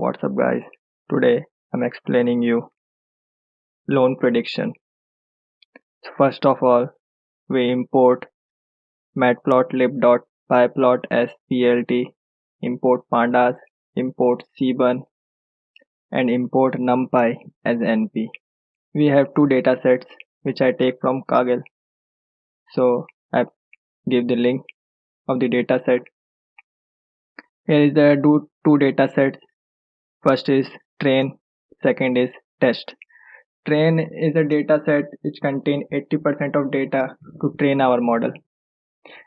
What's up guys? Today I'm explaining you loan prediction. So first of all, we import matplotlib.pyplot as plt, import pandas, import cbun and import numpy as np. We have two datasets which I take from Kaggle. So I give the link of the dataset. Here is the two datasets. First is train, second is test. Train is a dataset which contains 80% of data to train our model,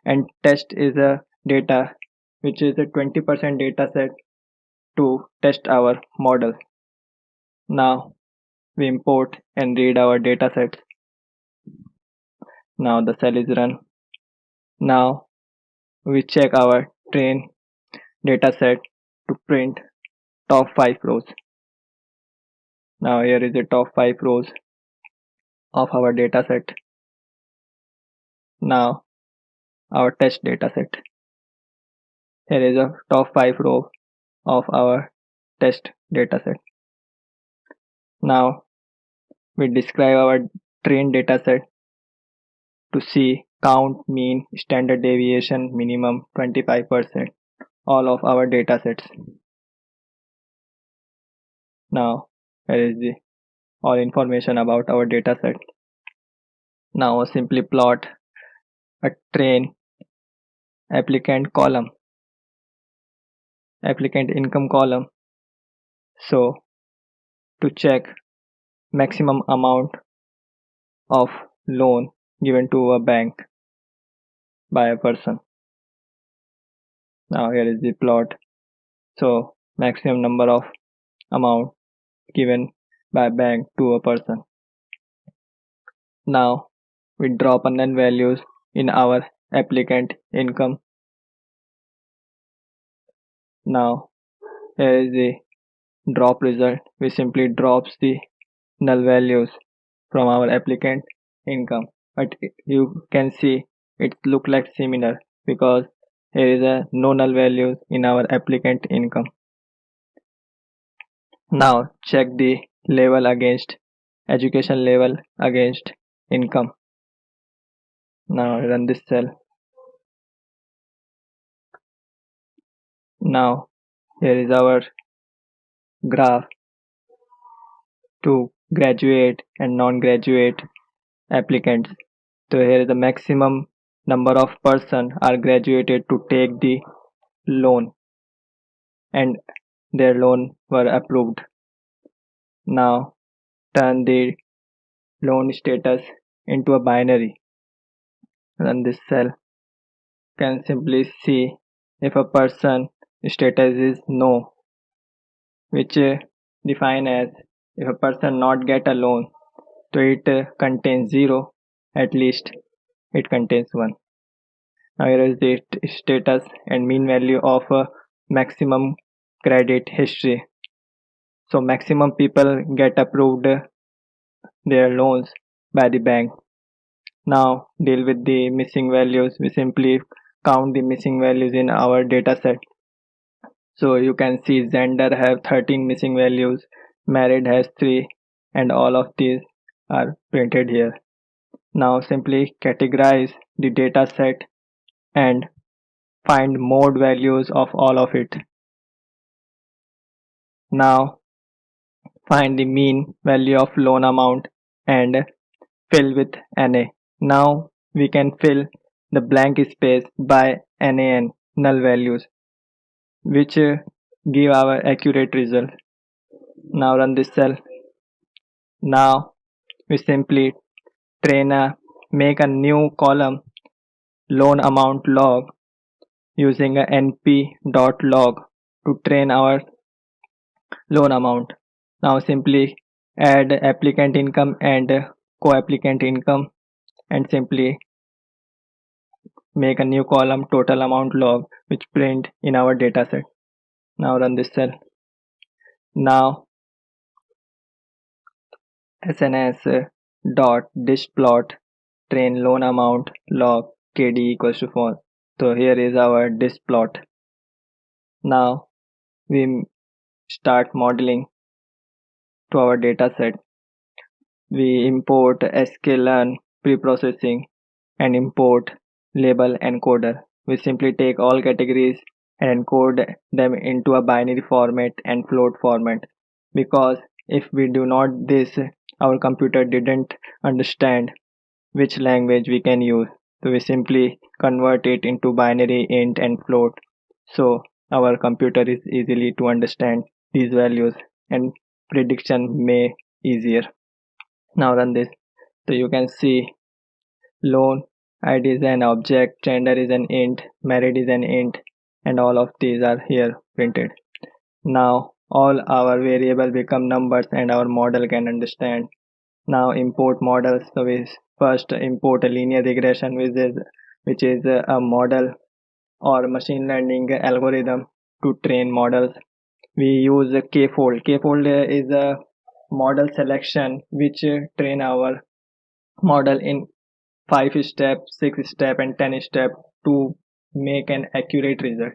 and test is a data which is a 20% dataset to test our model. Now we import and read our datasets. Now the cell is run. Now we check our train dataset to print top 5 rows. Now here is the top 5 rows of our dataset. Now our test dataset. Here is a top 5 row of our test dataset. Now we describe our train dataset to see count, mean, standard deviation, minimum 25%, all of our datasets. Now here is the all information about our dataset. Now simply plot a train applicant column, applicant income column. So to check maximum amount of loan given to a bank by a person. Now here is the plot. So maximum number of amount given by bank to a person. Now we drop unknown values in our applicant income. Now here is the drop result. We simply drops the null values from our applicant income, but you can see it look like similar because here is a no null values in our applicant income. Now check the level against education level against income. Now run this cell. Now here is our graph to graduate and non-graduate applicants. So here is the maximum number of person are graduated to take the loan and their loan were approved. Now turn the loan status into a binary. Run this cell. Can simply see if a person status is no, which define as if a person not get a loan, so it contains 0, at least it contains 1. Now here is the status and mean value of maximum credit history. So maximum people get approved their loans by the bank. Now deal with the missing values. We simply count the missing values in our dataset. So you can see Xander have 13 missing values, Married has 3, and all of these are printed here. Now simply categorize the dataset and find mode values of all of it. Now find the mean value of loan amount and fill with NA. Now we can fill the blank space by NaN, null values, which give our accurate result. Now run this cell. Now we simply make a new column loan amount log using a np.log to train our loan amount. Now simply add applicant income and co-applicant income and simply make a new column total amount log which print in our dataset. Now run this cell. Now sns dot dishplot train loan amount log kd equals to false. So here is our dishplot. Now we start modeling to our data set. We import sklearn preprocessing and import label encoder. We simply take all categories and encode them into a binary format and float format, because if we do not this, our computer didn't understand which language we can use. So we simply convert it into binary, int and float. So our computer is easily to understand these values and prediction may easier. Now run this. So you can see loan ID is an object, gender is an int, married is an int, and all of these are here printed. Now all our variable become numbers and our model can understand. Now import models. So we first import a linear regression, which is a model or machine learning algorithm to train models. We use a k-fold. K-fold is a model selection which train our model in 5 step, 6 step and 10 step to make an accurate result.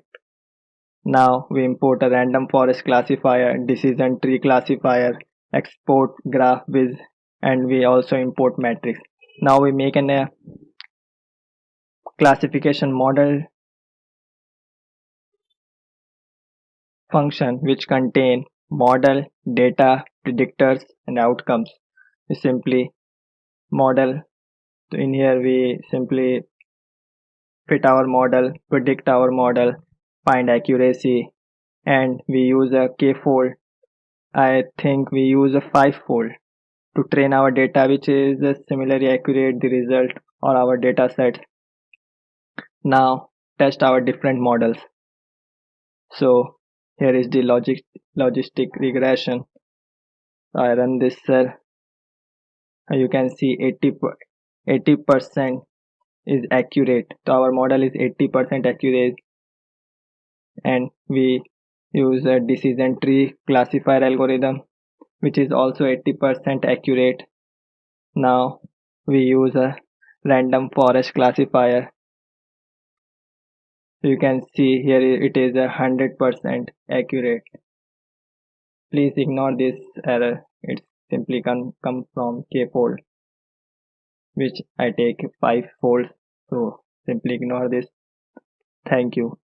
Now we import a random forest classifier, decision tree classifier, export graph viz, and we also import matrix. Now we make an classification model function which contain model, data, predictors and outcomes. We simply model. So in here we simply fit our model, predict our model, find accuracy, and we use a k-fold. I think we use a 5-fold to train our data, which is similarly accurate the result or our data sets. Now test our different models. So here is the logistic regression. I run this cell. You can see 80% is accurate. So our model is 80% accurate, and we use a decision tree classifier algorithm which is also 80% accurate. Now we use a random forest classifier. You can see here it is 100% accurate. Please ignore this error. It simply come from k-fold, which I take 5 folds. So simply ignore this. Thank you.